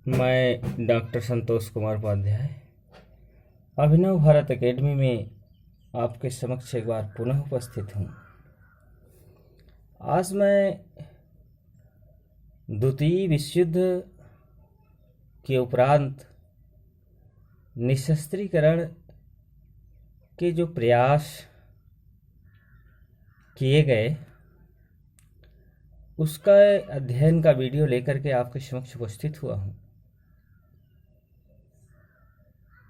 मैं डॉक्टर संतोष कुमार उपाध्याय अभिनव भारत एकेडमी में आपके समक्ष एक बार पुनः उपस्थित हूँ। आज मैं द्वितीय विश्व युद्ध के उपरांत निशस्त्रीकरण के जो प्रयास किए गए उसका अध्ययन का वीडियो लेकर के आपके समक्ष उपस्थित हुआ हूँ।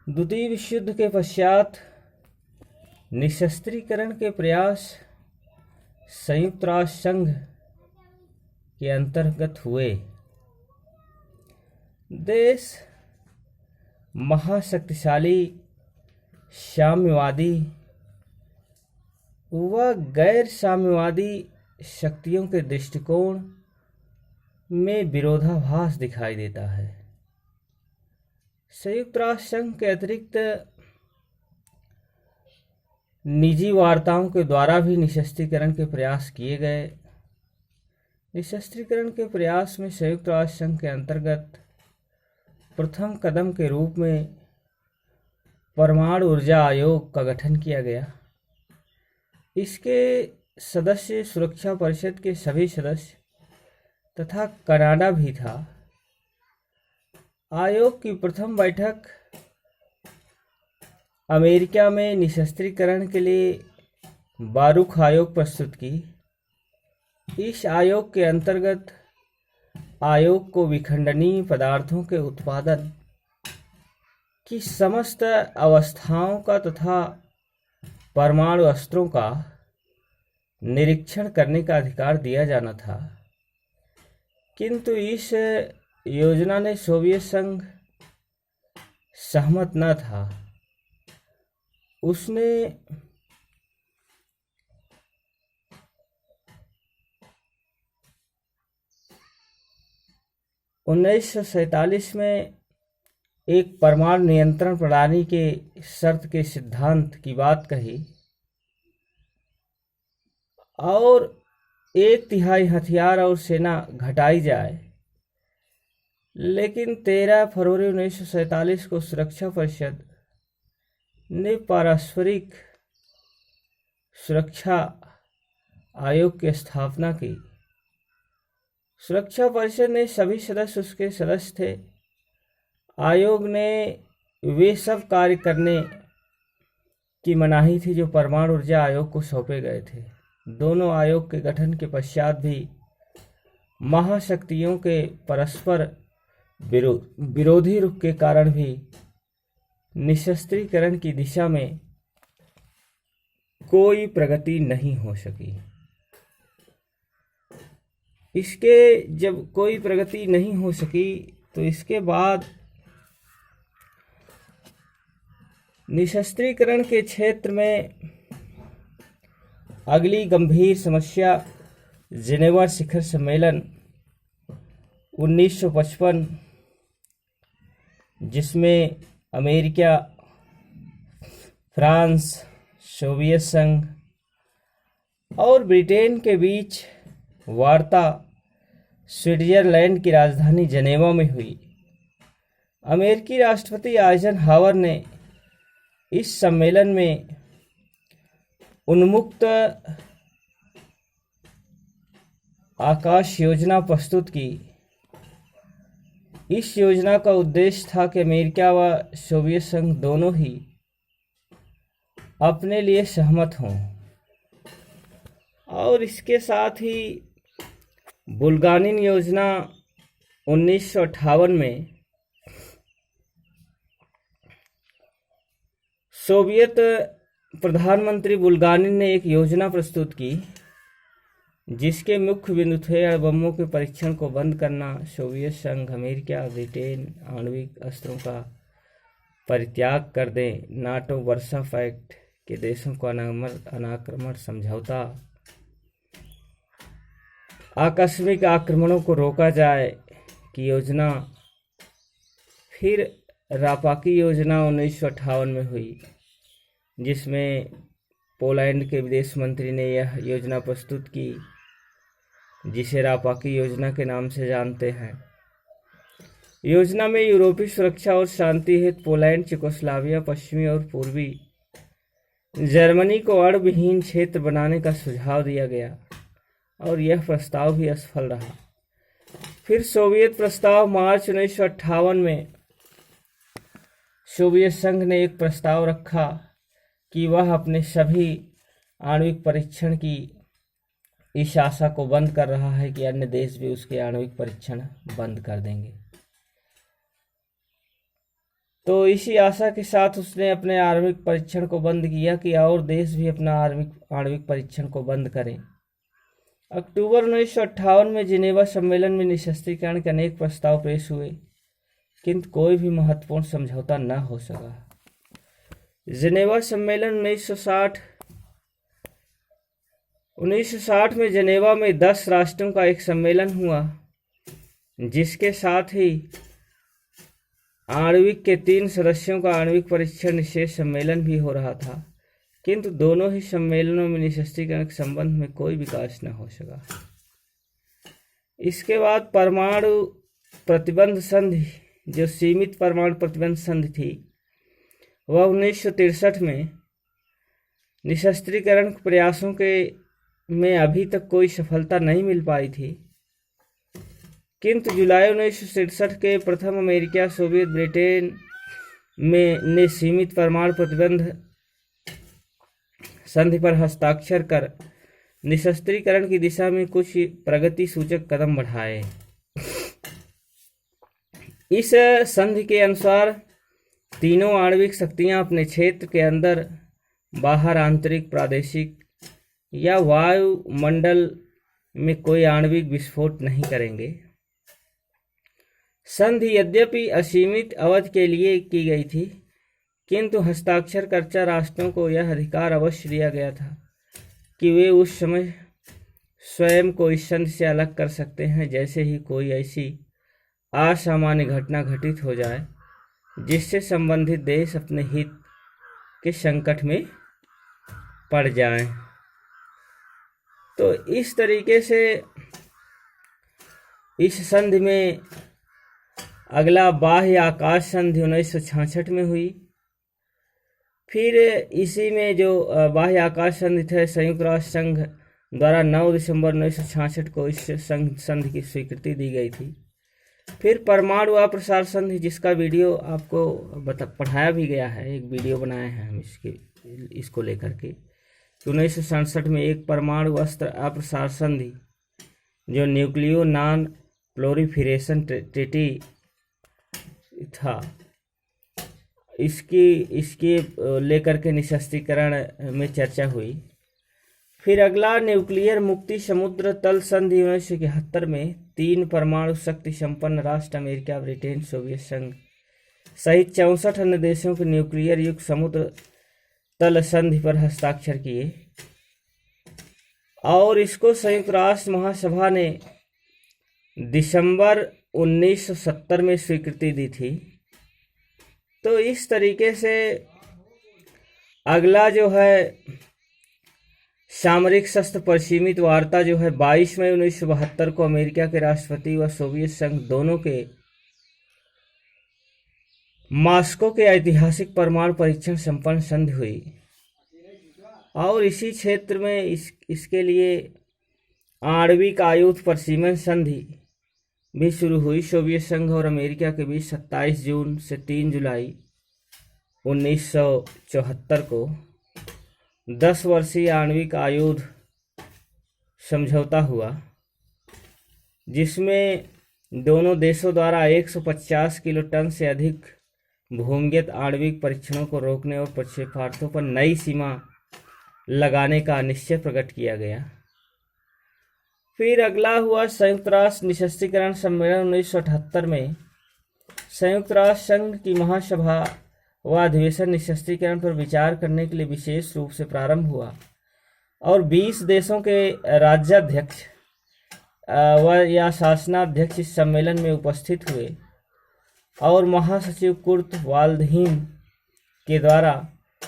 द्वितीय विश्व युद्ध के पश्चात निशस्त्रीकरण के प्रयास संयुक्त राष्ट्र संघ के अंतर्गत हुए। देश महाशक्तिशाली साम्यवादी व गैर साम्यवादी शक्तियों के दृष्टिकोण में विरोधाभास दिखाई देता है। संयुक्त राष्ट्र संघ के अतिरिक्त निजी वार्ताओं के द्वारा भी निशस्त्रीकरण के प्रयास किए गए। निशस्त्रीकरण के प्रयास में संयुक्त राष्ट्र संघ के अंतर्गत प्रथम कदम के रूप में परमाणु ऊर्जा आयोग का गठन किया गया। इसके सदस्य सुरक्षा परिषद के सभी सदस्य तथा कनाडा भी था। आयोग की प्रथम बैठक अमेरिका में निशस्त्रीकरण के लिए बारूक आयोग प्रस्तुत की। इस आयोग के अंतर्गत आयोग को विखंडनीय पदार्थों के उत्पादन की समस्त अवस्थाओं का तथा परमाणु अस्त्रों का निरीक्षण करने का अधिकार दिया जाना था, किंतु इस योजना ने सोवियत संघ सहमत न था। उसने उन्नीस में एक परमाणु नियंत्रण प्रणाली के शर्त के सिद्धांत की बात कही और 1/3 हथियार और सेना घटाई जाए, लेकिन 13 फरवरी 1947 को सुरक्षा परिषद ने पारस्परिक सुरक्षा आयोग की स्थापना की। सुरक्षा परिषद ने सभी सदस्य उसके सदस्य थे। आयोग ने वे सब कार्य करने की मनाही थी जो परमाणु ऊर्जा आयोग को सौंपे गए थे। दोनों आयोग के गठन के पश्चात भी महाशक्तियों के परस्पर विरोधी रुख के कारण भी निशस्त्रीकरण की दिशा में कोई प्रगति नहीं हो सकी। इसके जब कोई प्रगति नहीं हो सकी तो इसके बाद निशस्त्रीकरण के क्षेत्र में अगली गंभीर समस्या जिनेवा शिखर सम्मेलन 1955, जिसमें अमेरिका, फ्रांस, सोवियत संघ और ब्रिटेन के बीच वार्ता स्विट्जरलैंड की राजधानी जिनेवा में हुई। अमेरिकी राष्ट्रपति आइजनहावर ने इस सम्मेलन में उन्मुक्त आकाश योजना प्रस्तुत की। इस योजना का उद्देश्य था कि अमेरिका व सोवियत संघ दोनों ही अपने लिए सहमत हों और इसके साथ ही बुल्गारिन योजना 1958 में सोवियत प्रधानमंत्री बुल्गारिन ने एक योजना प्रस्तुत की जिसके मुख्य बिंदु थे अणुबमों के परीक्षण को बंद करना, सोवियत संघ, अमेरिका, ब्रिटेन आणविक अस्त्रों का परित्याग कर दें, नाटो वर्सा पैक्ट के देशों को अनाक्रमण समझौता, आकस्मिक आक्रमणों को रोका जाए की योजना। फिर रापाकी योजना 1958 में हुई, जिसमें पोलैंड के विदेश मंत्री ने यह योजना प्रस्तुत की, जिसे रापाकी योजना के नाम से जानते हैं। योजना में यूरोपीय सुरक्षा और शांति हेतु पोलैंड, चेकोस्लोवाकिया, पश्चिमी और पूर्वी जर्मनी को अणुविहीन क्षेत्र बनाने का सुझाव दिया गया और यह प्रस्ताव भी असफल रहा। फिर सोवियत प्रस्ताव। मार्च 1958 में सोवियत संघ ने एक प्रस्ताव रखा कि वह अपने सभी आणविक परीक्षण की इस आशा को बंद कर रहा है कि अन्य देश भी उसके आणविक परीक्षण बंद कर देंगे। तो इसी आशा के साथ उसने अपने आणविक परीक्षण को बंद किया कि और देश भी अपना आणविक परीक्षण को बंद करें। अक्टूबर 1958 में जिनेवा सम्मेलन में निशस्त्रीकरण के अनेक प्रस्ताव पेश हुए, किंतु कोई भी महत्वपूर्ण समझौता न हो सका। जिनेवा सम्मेलन 1960 में जिनेवा में 10 राष्ट्रों का एक सम्मेलन हुआ, जिसके साथ ही आणविक के 3 सदस्यों का आणविक परीक्षण निषेध सम्मेलन भी हो रहा था, किंतु दोनों ही सम्मेलनों में निशस्त्रीकरण के संबंध में कोई विकास न हो सका। इसके बाद परमाणु प्रतिबंध संधि, जो सीमित परमाणु प्रतिबंध संधि थी, वह 1963 में निशस्त्रीकरण के प्रयासों में अभी तक कोई सफलता नहीं मिल पाई थी, किंतु जुलाई 1967 के प्रथम अमेरिका सोवियत ब्रिटेन ने सीमित परमाणु प्रतिबंध संधि पर हस्ताक्षर कर निशस्त्रीकरण की दिशा में कुछ प्रगति सूचक कदम बढ़ाए। इस संधि के अनुसार तीनों आणविक शक्तियां अपने क्षेत्र के अंदर, बाहर, आंतरिक, प्रादेशिक या वायुमंडल में कोई आणविक विस्फोट नहीं करेंगे। संधि यद्यपि असीमित अवधि के लिए की गई थी, किंतु हस्ताक्षरकर्ता राष्ट्रों को यह अधिकार अवश्य दिया गया था कि वे उस समय स्वयं को इस संधि से अलग कर सकते हैं जैसे ही कोई ऐसी असामान्य घटना घटित हो जाए जिससे संबंधित देश अपने हित के संकट में पड़ जाएं। तो इस तरीके से इस संधि में अगला बाह्य आकाश संधि 1966 में हुई। फिर इसी में जो बाह्य आकाश संधि थे, संयुक्त राष्ट्र संघ द्वारा 9 दिसंबर 1966 को इस संधि की स्वीकृति दी गई थी। फिर परमाणु अप्रसार संधि, जिसका वीडियो आपको पढ़ाया भी गया है, एक वीडियो बनाए हैं हम इसको लेकर के। 1967 में एक परमाणु अस्त्र अप्रसार संधि, जो न्यूक्लियो नॉन प्रोलिफरेशन ट्रीटी था, इसके लेकर के निशस्त्रीकरण में चर्चा हुई। फिर अगला न्यूक्लियर मुक्ति समुद्र तल संधि 1971 में 3 परमाणु शक्ति संपन्न राष्ट्र अमेरिका, ब्रिटेन, सोवियत संघ सहित 64 अन्य देशों के न्यूक्लियर युक्त समुद्र तल संधि पर हस्ताक्षर किए और इसको संयुक्त राष्ट्र महासभा ने दिसंबर 1970 में स्वीकृति दी थी। तो इस तरीके से अगला जो है सामरिक शस्त्र परिसीमित वार्ता जो है 22 मई 1972 को अमेरिका के राष्ट्रपति व सोवियत संघ दोनों के मॉस्को के ऐतिहासिक परमाणु परीक्षण संपन्न संधि हुई और इसी क्षेत्र में इसके लिए आणविक आयुध प्रशमन संधि भी शुरू हुई। सोवियत संघ और अमेरिका के बीच 27 जून से 3 जुलाई 1974 को 10 वर्षीय आणविक आयुध समझौता हुआ, जिसमें दोनों देशों द्वारा 150 किलो टन से अधिक भूमिगत आणविक परीक्षणों को रोकने और प्रक्षेपार्थों पर नई सीमा लगाने का निश्चय प्रकट किया गया। फिर अगला हुआ संयुक्त राष्ट्र निशस्त्रीकरण सम्मेलन 1978 में संयुक्त राष्ट्र संघ की महासभा व अधिवेशन निशस्त्रीकरण पर विचार करने के लिए विशेष रूप से प्रारंभ हुआ और 20 देशों के राज्याध्यक्ष व या शासनाध्यक्ष इस सम्मेलन में उपस्थित हुए और महासचिव कुर्ट वाल्डहीम के द्वारा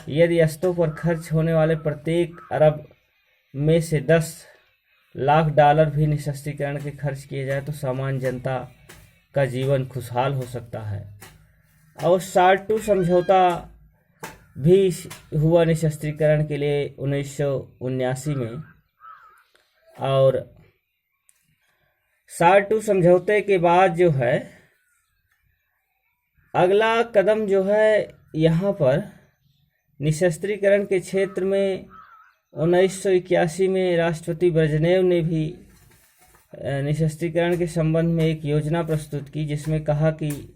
यदि अस्तों पर खर्च होने वाले प्रत्येक अरब में से 10 लाख डॉलर भी निशस्त्रीकरण के खर्च किए जाए तो सामान्य जनता का जीवन खुशहाल हो सकता है। और SALT II समझौता भी हुआ निशस्त्रीकरण के लिए 1979 में। और SALT II समझौते के बाद जो है अगला कदम जो है यहाँ पर निशस्त्रीकरण के क्षेत्र में 1981 में राष्ट्रपति ब्रेजनेव ने भी निशस्त्रीकरण के संबंध में एक योजना प्रस्तुत की, जिसमें कहा कि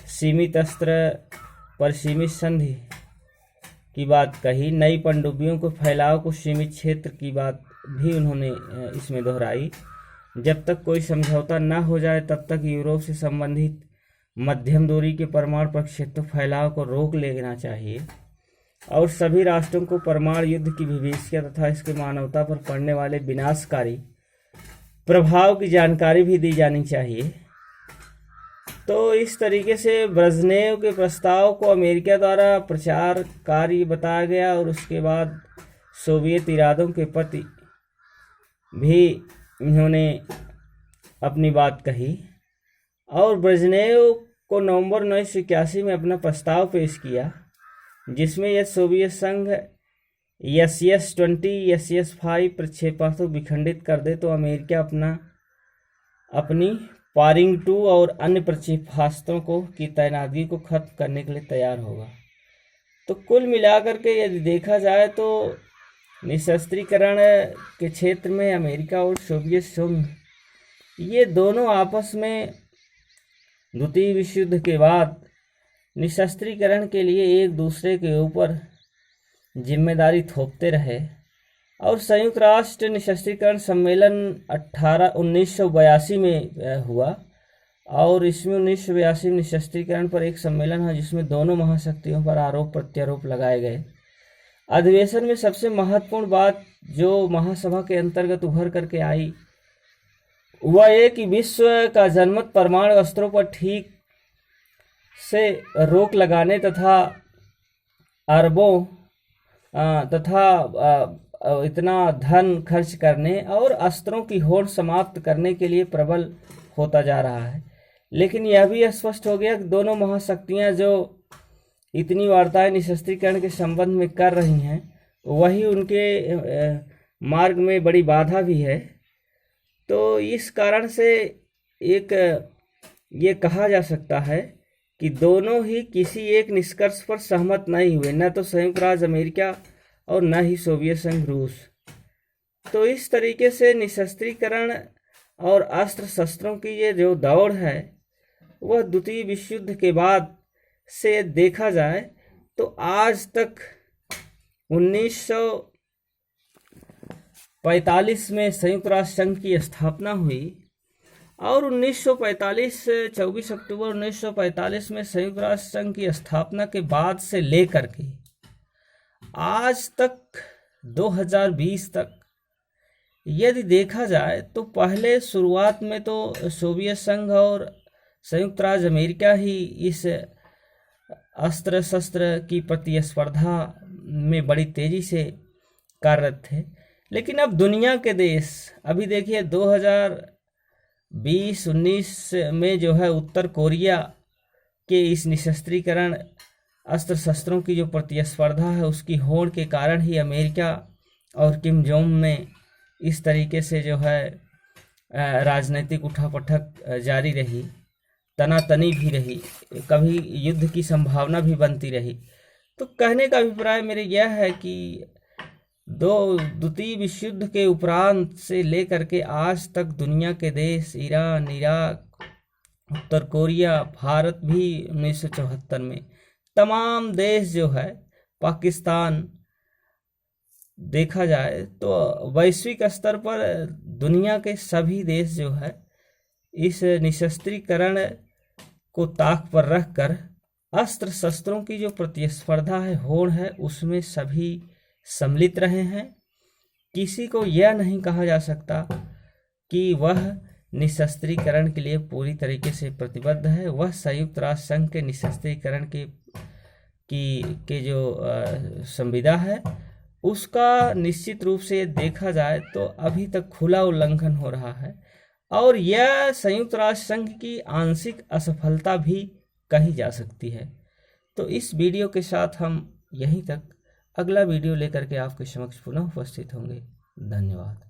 सीमित अस्त्र पर सीमित संधि की बात कही। नई पनडुब्बियों को फैलाव को सीमित क्षेत्र की बात भी उन्होंने इसमें दोहराई। जब तक कोई समझौता न हो जाए तब तक यूरोप से संबंधित मध्यम दूरी के परमाणु प्रक्षेत्र फैलाव को रोक लेना चाहिए और सभी राष्ट्रों को परमाणु युद्ध की भविष्य तथा इसके मानवता पर पड़ने वाले विनाशकारी प्रभाव की जानकारी भी दी जानी चाहिए। तो इस तरीके से ब्रेजनेव के प्रस्ताव को अमेरिका द्वारा प्रचार कार्य बताया गया और उसके बाद सोवियत इरादों के प्रति भी इन्होंने अपनी बात कही और ब्रेजनेव को नवंबर 1981 में अपना प्रस्ताव पेश किया, जिसमें यह सोवियत संघ SS-20 SS-5 प्रक्षेपास्त्रों को विखंडित कर दे तो अमेरिका अपनी पारिंग 2 और अन्य प्रक्षेपास्त्रों की तैनाती को खत्म करने के लिए तैयार होगा। तो कुल मिलाकर के यदि देखा जाए तो निशस्त्रीकरण के क्षेत्र में अमेरिका और सोवियत संघ ये दोनों आपस में द्वितीय विश्व युद्ध के बाद निशस्त्रीकरण के लिए एक दूसरे के ऊपर जिम्मेदारी थोपते रहे और संयुक्त राष्ट्र निशस्त्रीकरण सम्मेलन 1982 में हुआ और इसमें 1982 में निशस्त्रीकरण पर एक सम्मेलन है जिसमें दोनों महाशक्तियों पर आरोप प्रत्यारोप लगाए गए। अधिवेशन में सबसे महत्वपूर्ण बात जो महासभा के अंतर्गत उभर करके आई वह ये कि विश्व का जनमत परमाणु अस्त्रों पर ठीक से रोक लगाने तथा अरबों तथा इतना धन खर्च करने और अस्त्रों की होड़ समाप्त करने के लिए प्रबल होता जा रहा है। लेकिन यह भी स्पष्ट हो गया कि दोनों महाशक्तियां जो इतनी वार्ताएं निशस्त्रीकरण के संबंध में कर रही हैं वही उनके मार्ग में बड़ी बाधा भी है। तो इस कारण से ये कहा जा सकता है कि दोनों ही किसी एक निष्कर्ष पर सहमत नहीं हुए, न तो संयुक्त राज्य अमेरिका और न ही सोवियत संघ रूस। तो इस तरीके से निशस्त्रीकरण और अस्त्र शस्त्रों की ये जो दौड़ है वह द्वितीय विश्व युद्ध के बाद से देखा जाए तो आज तक 1945 में संयुक्त राष्ट्र संघ की स्थापना हुई और 24 अक्टूबर 1945 में संयुक्त राष्ट्र संघ की स्थापना के बाद से लेकर के आज तक 2020 तक यदि देखा जाए तो पहले शुरुआत में तो सोवियत संघ और संयुक्त राज्य अमेरिका ही इस अस्त्र शस्त्र की प्रतिस्पर्धा में बड़ी तेजी से कार्यरत थे। लेकिन अब दुनिया के देश अभी देखिए 2020-19 में जो है उत्तर कोरिया के इस निशस्त्रीकरण अस्त्र शस्त्रों की जो प्रतिस्पर्धा है उसकी होड़ के कारण ही अमेरिका और किम जोंग में इस तरीके से जो है राजनीतिक उठापटक जारी रही, तनातनी भी रही, कभी युद्ध की संभावना भी बनती रही। तो कहने का अभिप्राय मेरे यह है कि द्वितीय विश्व युद्ध के उपरांत से लेकर के आज तक दुनिया के देश ईरान, इराक, उत्तर कोरिया, भारत भी 1974 में तमाम देश जो है, पाकिस्तान देखा जाए तो वैश्विक स्तर पर दुनिया के सभी देश जो है इस निशस्त्रीकरण को ताक पर रखकर अस्त्र शस्त्रों की जो प्रतिस्पर्धा है, होड़ है, उसमें सभी सम्मिलित रहे हैं। किसी को यह नहीं कहा जा सकता कि वह निशस्त्रीकरण के लिए पूरी तरीके से प्रतिबद्ध है। वह संयुक्त राष्ट्र संघ के निशस्त्रीकरण के जो संविदा है उसका निश्चित रूप से देखा जाए तो अभी तक खुला उल्लंघन हो रहा है और यह संयुक्त राष्ट्र संघ की आंशिक असफलता भी कही जा सकती है। तो इस वीडियो के साथ हम यहीं तक, अगला वीडियो लेकर के आपके समक्ष पुनः उपस्थित होंगे। धन्यवाद।